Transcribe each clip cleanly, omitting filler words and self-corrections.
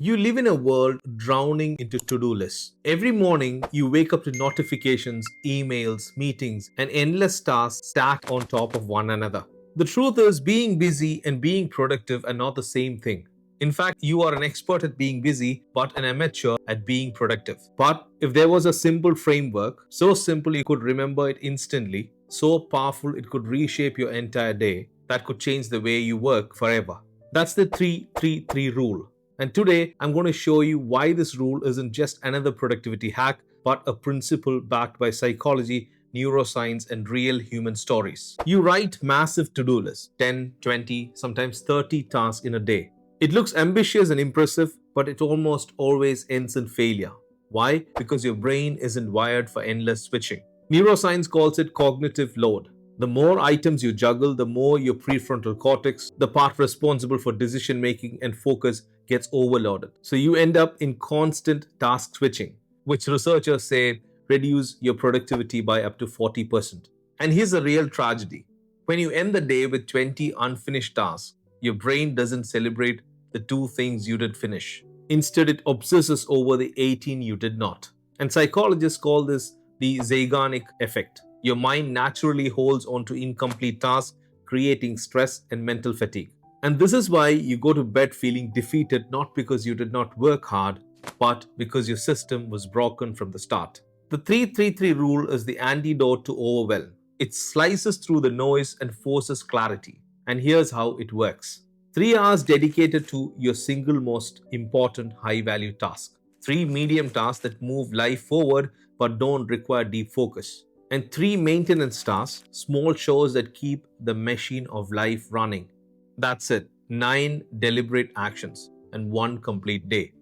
You live in a world drowning into to-do lists. Every morning, you wake up to notifications, emails, meetings, and endless tasks stacked on top of one another. The truth is, being busy and being productive are not the same thing. In fact, you are an expert at being busy, but an amateur at being productive. But if there was a simple framework, so simple you could remember it instantly, so powerful it could reshape your entire day, that could change the way you work forever. That's the 3-3-3 rule. And today, I'm going to show you why this rule isn't just another productivity hack, but a principle backed by psychology, neuroscience, and real human stories. You write massive to-do lists, 10, 20, sometimes 30 tasks in a day. It looks ambitious and impressive, but it almost always ends in failure. Why? Because your brain isn't wired for endless switching. Neuroscience calls it cognitive load. The more items you juggle, the more your prefrontal cortex, the part responsible for decision making and focus, gets overloaded. So you end up in constant task switching, which researchers say reduce your productivity by up to 40%. And here's a real tragedy. When you end the day with 20 unfinished tasks, your brain doesn't celebrate the 2 things you did finish. Instead, it obsesses over the 18 you did not. And psychologists call this the Zeigarnik effect. Your mind naturally holds on to incomplete tasks, creating stress and mental fatigue. And this is why you go to bed feeling defeated, not because you did not work hard, but because your system was broken from the start. The 3-3-3 rule is the antidote to overwhelm. It slices through the noise and forces clarity. And here's how it works. 3 hours dedicated to your single most important high-value task. 3 medium tasks that move life forward but don't require deep focus. And 3 maintenance tasks, small chores that keep the machine of life running. That's it. 9 deliberate actions and 1 complete day.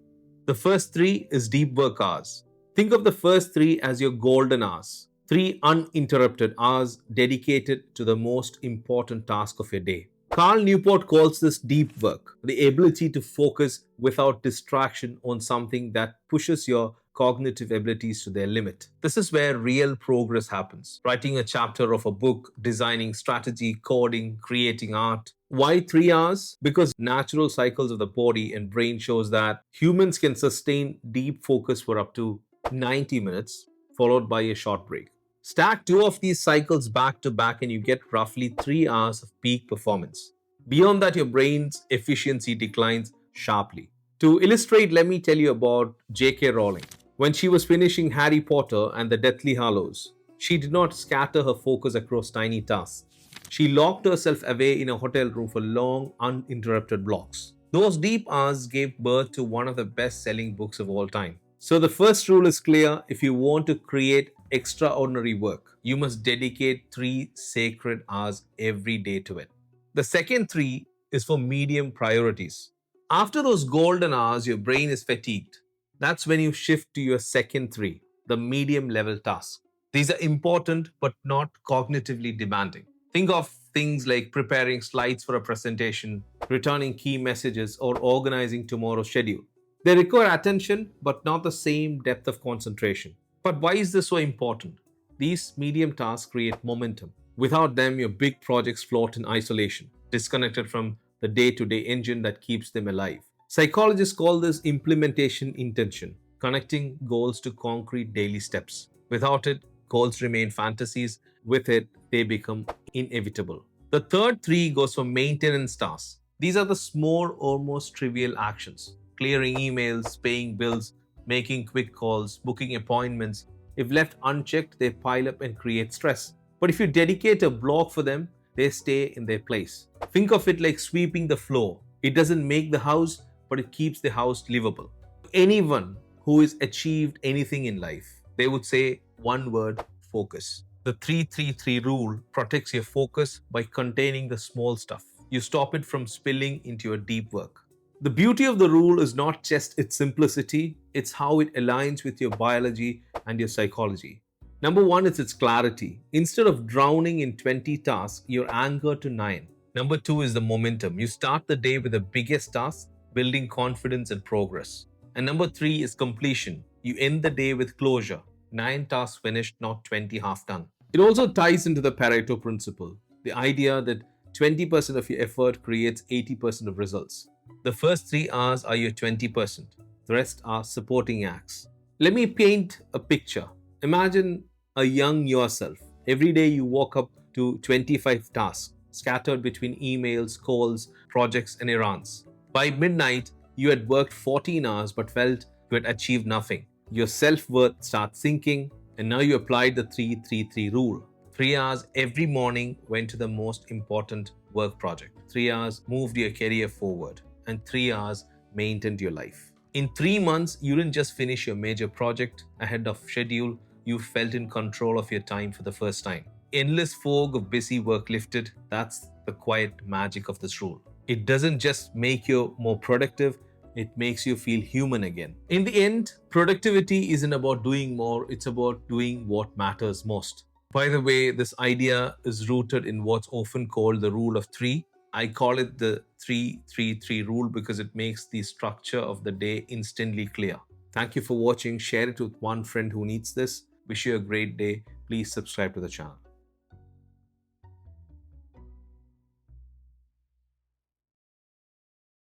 The first 3 is deep work hours. Think of the first 3 as your golden hours. 3 uninterrupted hours dedicated to the most important task of your day. Carl Newport calls this deep work, the ability to focus without distraction on something that pushes your cognitive abilities to their limit. This is where real progress happens. Writing a chapter of a book, designing strategy, coding, creating art. Why 3 hours? Because natural cycles of the body and brain shows that humans can sustain deep focus for up to 90 minutes, followed by a short break. Stack 2 of these cycles back to back and you get roughly 3 hours of peak performance. Beyond that, your brain's efficiency declines sharply. To illustrate, let me tell you about J.K. Rowling. When she was finishing Harry Potter and the Deathly Hallows, she did not scatter her focus across tiny tasks. She locked herself away in a hotel room for long, uninterrupted blocks. Those deep hours gave birth to one of the best-selling books of all time. So the first rule is clear. If you want to create extraordinary work, you must dedicate 3 sacred hours every day to it. The second 3 is for medium priorities. After those golden hours, your brain is fatigued. That's when you shift to your second 3, the medium level tasks. These are important but not cognitively demanding. Think of things like preparing slides for a presentation, returning key messages, or organizing tomorrow's schedule. They require attention but not the same depth of concentration. But why is this so important? These medium tasks create momentum. Without them, your big projects float in isolation, disconnected from the day-to-day engine that keeps them alive. Psychologists call this implementation intention, connecting goals to concrete daily steps. Without it, goals remain fantasies. With it, they become inevitable. The third 3 goes for maintenance tasks. These are the small, almost trivial actions. Clearing emails, paying bills, making quick calls, booking appointments. If left unchecked, they pile up and create stress. But if you dedicate a block for them, they stay in their place. Think of it like sweeping the floor. It doesn't make the house, but it keeps the house livable. Anyone who has achieved anything in life, they would say one word: focus. The 3-3-3 rule protects your focus by containing the small stuff. You stop it from spilling into your deep work. The beauty of the rule is not just its simplicity, it's how it aligns with your biology and your psychology. Number 1 is its clarity. Instead of drowning in 20 tasks, you're anchored to 9. Number 2 is the momentum. You start the day with the biggest task, building confidence and progress. And number 3 is completion. You end the day with closure. 9 tasks finished, not 20 half done. It also ties into the Pareto principle, the idea that 20% of your effort creates 80% of results. The first 3 hours are your 20%. The rest are supporting acts. Let me paint a picture. Imagine a young yourself. Every day you walk up to 25 tasks scattered between emails, calls, projects, and errands. By midnight, you had worked 14 hours but felt you had achieved nothing. Your self worth starts sinking, and now you applied the 3-3-3 rule. 3 hours every morning went to the most important work project. 3 hours moved your career forward, and 3 hours maintained your life. In 3 months, you didn't just finish your major project ahead of schedule, you felt in control of your time for the first time. Endless fog of busy work lifted. That's the quiet magic of this rule. It doesn't just make you more productive, it makes you feel human again. In the end, productivity isn't about doing more, it's about doing what matters most. By the way, this idea is rooted in what's often called the rule of three. I call it the 3-3-3 rule because it makes the structure of the day instantly clear. Thank you for watching. Share it with one friend who needs this. Wish you a great day. Please subscribe to the channel.